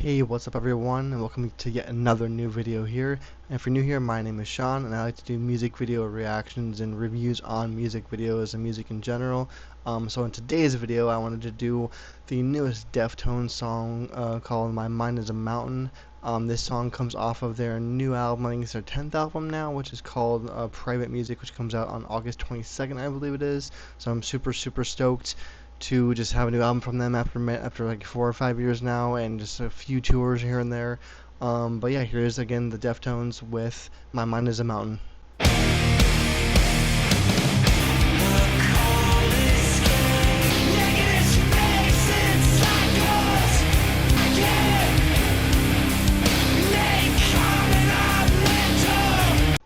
Hey, what's up everyone, and welcome to yet another new video here. And if you're new here, my name is Sean, and I like to do music video reactions and reviews on music videos and music in general. So in today's video, I wanted to do the newest Deftones song called My Mind is a Mountain. This song comes off of their new album, I think it's their 10th album now, which is called Private Music, which comes out on August 22nd, I believe it is. So I'm super stoked to just have a new album from them after like 4 or 5 years now, and just a few tours here and there. But yeah, here's again the Deftones with My Mind is a Mountain.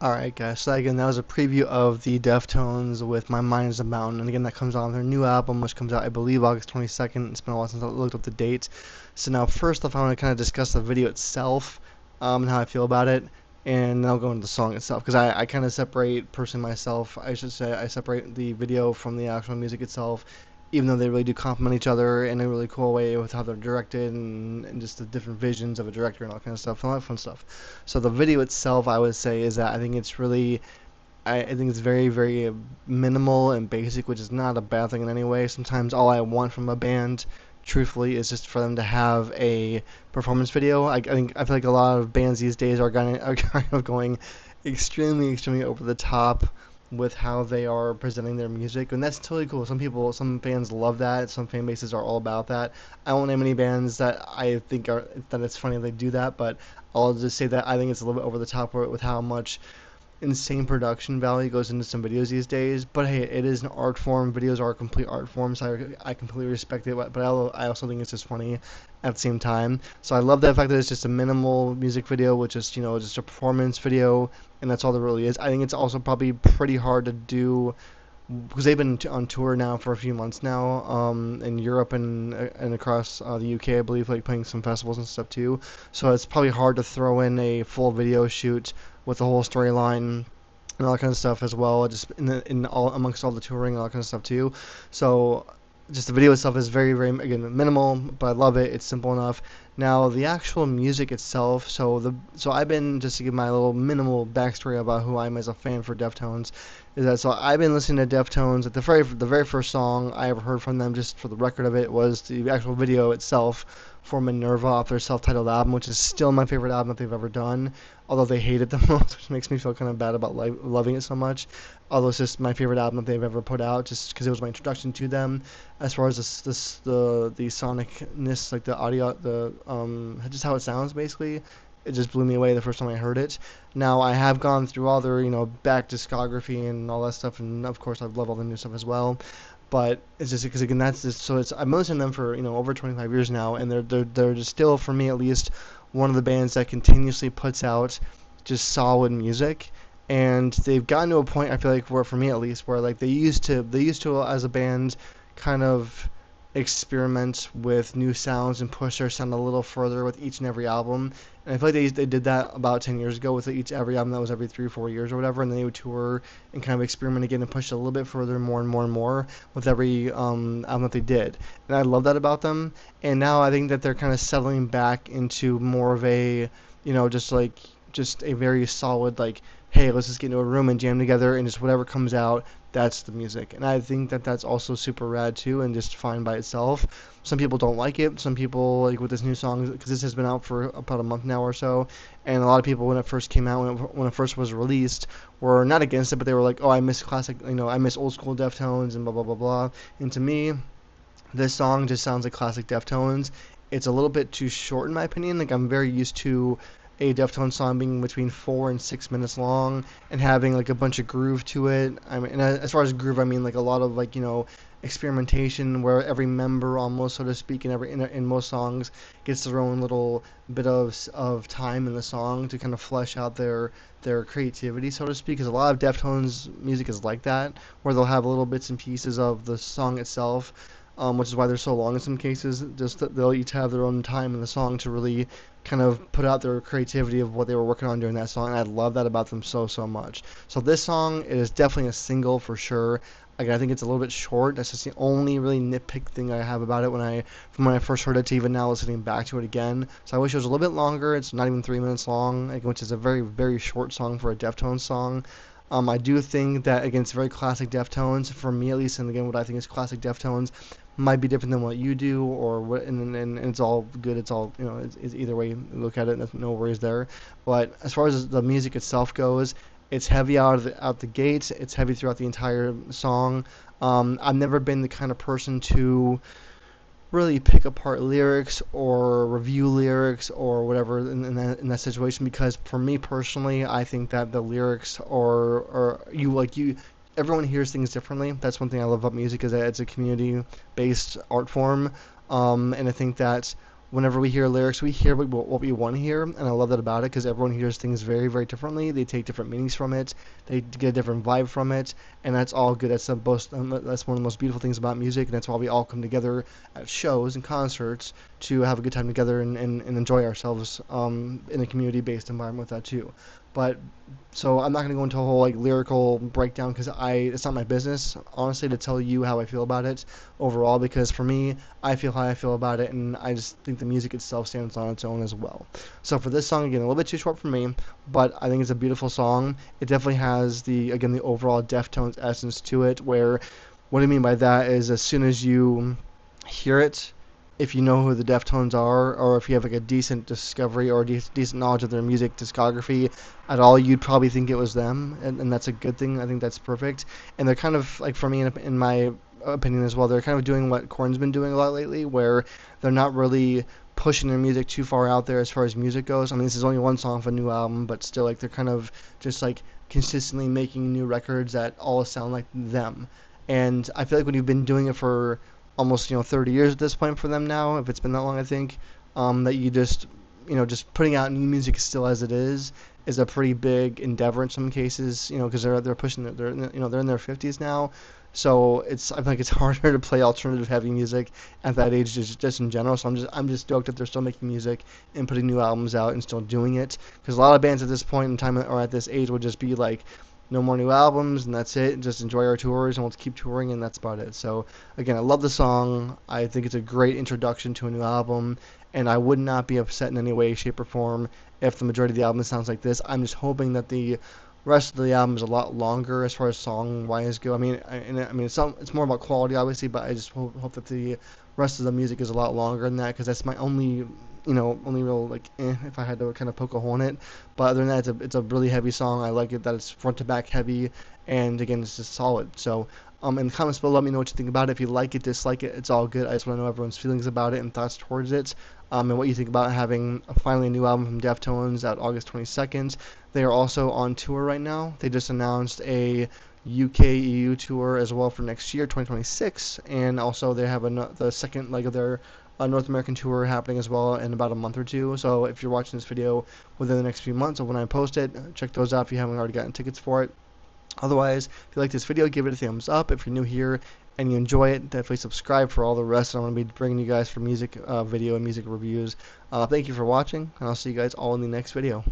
Alright guys, so again that was a preview of the Deftones with My Mind is a Mountain, and again that comes on their new album, which comes out I believe August 22nd. It's been a while since I looked up the date. So now first off I want to kind of discuss the video itself, and how I feel about it, and then I'll go into the song itself, because I kind of separate, personally myself, I should say, I separate the video from the actual music itself, even though they really do complement each other in a really cool way with how they're directed and just the different visions of a director and all kind of stuff, and a lot of fun stuff. So the video itself, I would say, is that I think it's really, I think it's very minimal and basic, which is not a bad thing in any way. Sometimes all I want from a band, truthfully, is just for them to have a performance video. I feel like a lot of bands these days are kind of going extremely over the top with how they are presenting their music, and that's totally cool. Some fans love that. Some fan bases are all about that. I won't name any bands that I think are that it's funny they do that, but I'll just say that I think it's a little bit over the top with how much insane production value goes into some videos these days. But hey, it is an art form. Videos are a complete art form, so I completely respect it. But I also think it's just funny at the same time. So I love the fact that it's just a minimal music video, which is just a performance video, and that's all there really is. I think it's also probably pretty hard to do, because they've been on tour now for a few months now, in Europe and across the UK, I believe, like playing some festivals and stuff too. So it's probably hard to throw in a full video shoot with the whole storyline and all that kind of stuff as well, just in all amongst all the touring and all that kind of stuff too. So just the video itself is very again minimal, but I love it. It's simple enough. Now the actual music itself, so I've been, just to give my little minimal backstory about who I am as a fan for Deftones, is that so I've been listening to Deftones. At the very first song I ever heard from them, just for the record of it, was the actual video itself for Minerva off their self-titled album, which is still my favorite album that they've ever done, although they hate it the most, which makes me feel kind of bad about loving it so much. Although it's just my favorite album that they've ever put out, just because it was my introduction to them. As far as the sonicness, like the audio, just how it sounds, basically, it just blew me away the first time I heard it. Now I have gone through all their back discography and all that stuff, and of course I love all the new stuff as well. But it's just because, again, that's just, so it's, I've been listening to them for over 25 years now, and they're just still, for me at least, one of the bands that continuously puts out just solid music. And they've gotten to a point, I feel like, where, for me at least, where like they used to as a band kind of experiment with new sounds and push their sound a little further with each and every album. And I feel like they did that about 10 years ago with every album that was every 3 or 4 years or whatever, and then they would tour and kind of experiment again and push it a little bit further, more and more with every album that they did. And I love that about them. And now I think that they're kind of settling back into more of a, just a very solid, like, hey, let's just get into a room and jam together, and just whatever comes out, that's the music. And I think that that's also super rad too, and just fine by itself. Some people don't like it. Some people, like with this new song, because this has been out for about a month now or so, and a lot of people, when it first came out, when it first was released, were not against it, but they were like, oh, I miss classic, I miss old school Deftones and blah. And to me, this song just sounds like classic Deftones. It's a little bit too short in my opinion. Like, I'm very used to a Deftones song being between 4 and 6 minutes long and having like a bunch of groove to it. I mean, and as far as groove, I mean like a lot of experimentation, where every member, almost, so to speak, in most songs gets their own little bit of time in the song to kind of flesh out their creativity, so to speak. Because a lot of Deftones music is like that, where they'll have little bits and pieces of the song itself, which is why they're so long in some cases. Just that they'll each have their own time in the song to really kind of put out their creativity of what they were working on during that song, and I love that about them so much. So this song is definitely a single for sure. Again, I think it's a little bit short. That's just the only really nitpick thing I have about it from when I first heard it to even now listening back to it again. So I wish it was a little bit longer. It's not even 3 minutes long, like, which is a very, very short song for a Deftones song. I do think that, again, it's very classic Deftones for me at least, and again, what I think is classic Deftones might be different than what you do, or what, and it's all good. It's all, it's either way you look at it. No worries there. But as far as the music itself goes, it's heavy out the gates. It's heavy throughout the entire song. I've never been the kind of person to really pick apart lyrics or review lyrics or whatever in that situation, because for me personally, I think that the lyrics or you everyone hears things differently. That's one thing I love about music, is that it's a community based art form. And I think that whenever we hear lyrics, we hear what we want to hear, and I love that about it, because everyone hears things very, very differently. They take different meanings from it, they get a different vibe from it, and that's all good. That's one of the most beautiful things about music, and that's why we all come together at shows and concerts to have a good time together and enjoy ourselves in a community-based environment with that too. But so I'm not gonna go into a whole like lyrical breakdown, because it's not my business honestly to tell you how I feel about it overall, because for me, I feel how I feel about it, and I just think the music itself stands on its own as well. So for this song, again, a little bit too short for me, but I think it's a beautiful song. It definitely has the overall Deftones essence to it, where what I mean by that is, as soon as you hear it, if you know who the Deftones are, or if you have like a decent discovery or decent knowledge of their music discography at all, you'd probably think it was them, and that's a good thing. I think that's perfect. And they're kind of like, for me, in my opinion as well, they're kind of doing what Korn's been doing a lot lately, where they're not really pushing their music too far out there as far as music goes. I mean, this is only one song for a new album, but still, like, they're kind of just like consistently making new records that all sound like them. And I feel like when you've been doing it for almost 30 years at this point for them now, if it's been that long, I think, that you just just putting out new music still as it is a pretty big endeavor in some cases, because they're pushing it. They're in their 50s now, so I think it's harder to play alternative heavy music at that age, just in general. So I'm just stoked that they're still making music and putting new albums out and still doing it, because a lot of bands at this point in time or at this age would just be like, no more new albums and that's it. Just enjoy our tours and we'll keep touring, and that's about it. So again, I love the song. I think it's a great introduction to a new album, and I would not be upset in any way, shape, or form if the majority of the album sounds like this. I'm just hoping that the rest of the album is a lot longer as far as song wise go. I mean, it's more about quality obviously, but I just hope that the rest of the music is a lot longer than that, because that's my only real like if I had to kind of poke a hole in it. But other than that, it's a really heavy song. I like it that it's front to back heavy, and again, it's just solid. So in the comments below, let me know what you think about it. If you like it, dislike it, it's all good. I just want to know everyone's feelings about it and thoughts towards it, and what you think about having finally a new album from Deftones out August 22nd. They are also on tour right now. They just announced a UK EU tour as well for next year, 2026, and also they have the second leg of their North American tour happening as well in about a month or two. So if you're watching this video within the next few months of when I post it, check those out if you haven't already gotten tickets for it. Otherwise, if you like this video, give it a thumbs up. If you're new here and you enjoy it, definitely subscribe for all the rest. I'm going to be bringing you guys for music video and music reviews. Thank you for watching, and I'll see you guys all in the next video.